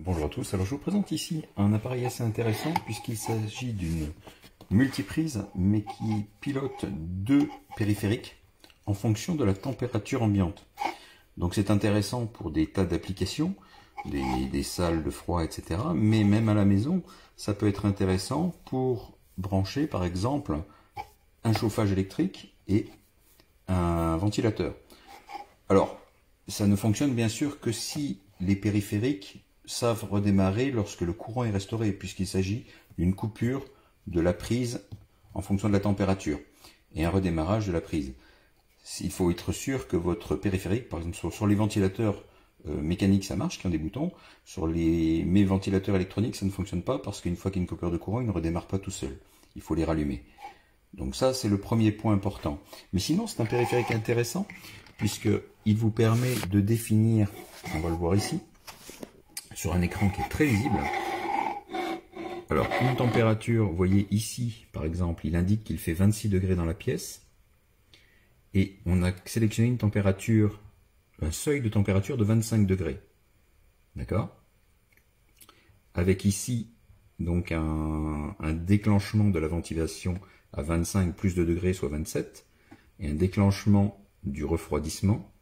Bonjour à tous, alors je vous présente ici un appareil assez intéressant puisqu'il s'agit d'une multiprise mais qui pilote deux périphériques en fonction de la température ambiante. Donc c'est intéressant pour des tas d'applications, des salles de froid, etc. Mais même à la maison, ça peut être intéressant pour brancher par exemple un chauffage électrique et un ventilateur. Alors, ça ne fonctionne bien sûr que si les périphériques savent redémarrer lorsque le courant est restauré, puisqu'il s'agit d'une coupure de la prise en fonction de la température et un redémarrage de la prise. Il faut être sûr que votre périphérique, par exemple sur les ventilateurs mécaniques ça marche, qui ont des boutons, sur mes ventilateurs électroniques ça ne fonctionne pas parce qu'une fois qu'il y a une coupure de courant, il ne redémarre pas tout seul. Il faut les rallumer. Donc ça c'est le premier point important. Mais sinon c'est un périphérique intéressant puisqu'il vous permet de définir, on va le voir ici, sur un écran qui est très visible. Alors, une température, vous voyez ici, par exemple, il indique qu'il fait 26 degrés dans la pièce. Et on a sélectionné une température, un seuil de température de 25 degrés. D'accord? Avec ici, donc un déclenchement de la ventilation à 25 plus de degrés, soit 27. Et un déclenchement du refroidissement,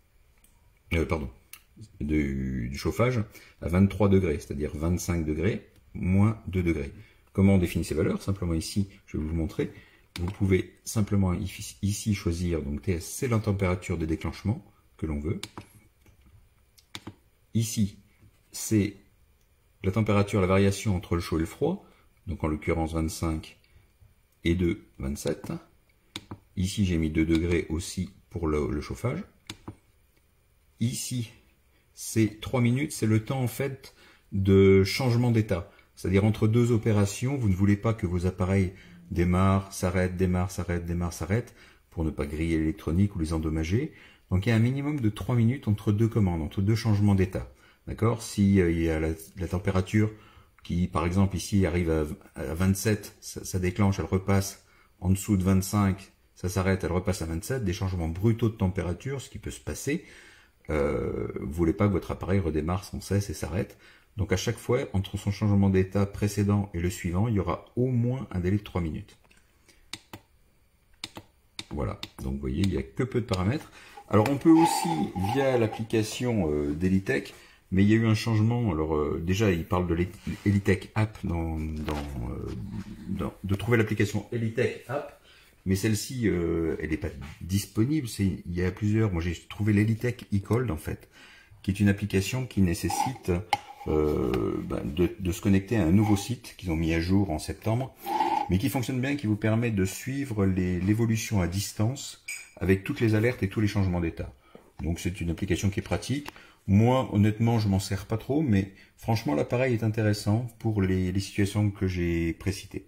du chauffage à 23 degrés, c'est-à-dire 25 degrés moins 2 degrés. Comment on définit ces valeurs? Simplement ici, je vais vous montrer. Vous pouvez simplement ici choisir, donc TS, c'est la température de déclenchement que l'on veut. Ici, c'est la température, la variation entre le chaud et le froid, donc en l'occurrence 25 et 2, 27. Ici, j'ai mis 2 degrés aussi pour le chauffage. Ici, c'est 3 minutes, c'est le temps en fait de changement d'état. C'est-à-dire entre deux opérations, vous ne voulez pas que vos appareils démarrent, s'arrêtent, démarrent, s'arrêtent, démarrent, s'arrêtent, pour ne pas griller l'électronique ou les endommager. Donc il y a un minimum de 3 minutes entre deux commandes, entre deux changements d'état. D'accord? Si il y a la température qui, par exemple ici, arrive à 27, ça déclenche, elle repasse en dessous de 25, ça s'arrête, elle repasse à 27, des changements brutaux de température, ce qui peut se passer. Vous ne voulez pas que votre appareil redémarre sans cesse et s'arrête. Donc à chaque fois, entre son changement d'état précédent et le suivant, il y aura au moins un délai de 3 minutes. Voilà, donc vous voyez, il n'y a que peu de paramètres. Alors on peut aussi, via l'application d'Elitech, mais il y a eu un changement. Alors déjà, il parle de l'Elitech App, de trouver l'application Elitech App, mais celle-ci, elle n'est pas disponible. Il y a plusieurs. Moi, j'ai trouvé l'Elitech eCold, en fait, qui est une application qui nécessite de se connecter à un nouveau site qu'ils ont mis à jour en septembre, mais qui fonctionne bien, qui vous permet de suivre l'évolution à distance avec toutes les alertes et tous les changements d'état. Donc c'est une application qui est pratique. Moi, honnêtement, je m'en sers pas trop, mais franchement, l'appareil est intéressant pour les situations que j'ai précitées.